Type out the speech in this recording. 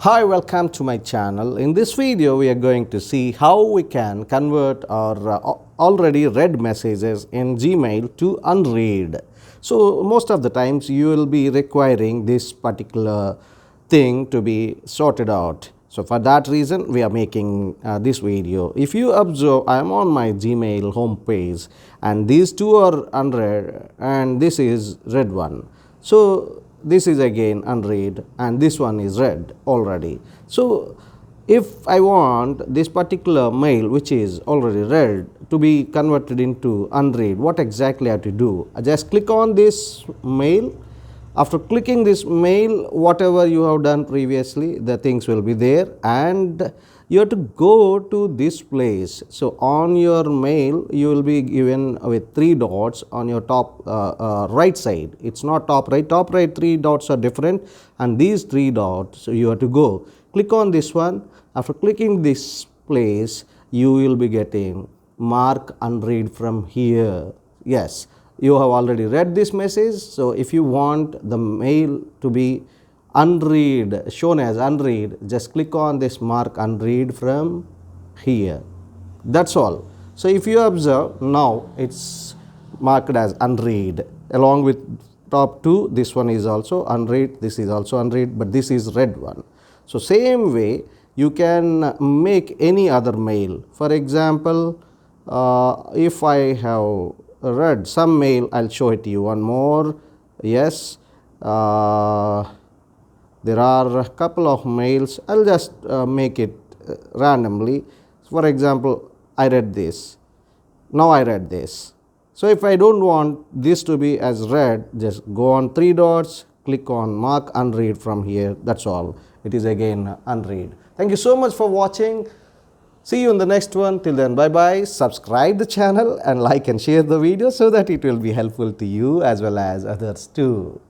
Hi, welcome to my channel. In this video, we are going to see how we can convert our already read messages in Gmail to unread. So, most of the times you will be requiring this particular thing to be sorted out. So, for that reason, we are making this video. If you observe, I am on my Gmail homepage and these two are unread and this is read one. So, this is again unread and this one is read already. So, if I want this particular mail which is already read to be converted into unread, what exactly I have to do? I just click on this mail. After clicking this mail, whatever you have done previously, the things will be there and you have to go to this place. So, on your mail, you will be given with 3 dots on your top right side. It's not top right 3 dots are different and these 3 dots, so you have to go. Click on this one. After clicking this place, you will be getting mark unread from here. Yes, you have already read this message. So, if you want the mail to be unread, shown as unread, just click on this mark unread from here. That's all. So, if you observe, now it's marked as unread along with top 2. This one is also unread, this is also unread, but this is read one. So, same way you can make any other mail. For example, if I have read some mail, I'll show it to you one more. Yes, there are a couple of mails. I'll just make it randomly. For example, I read this. Now I read this. So, if I don't want this to be as read, just go on 3 dots, click on mark unread from here. That's all. It is again unread. Thank you so much for watching. See you in the next one. Till then, bye bye. Subscribe the channel and like and share the video so that it will be helpful to you as well as others too.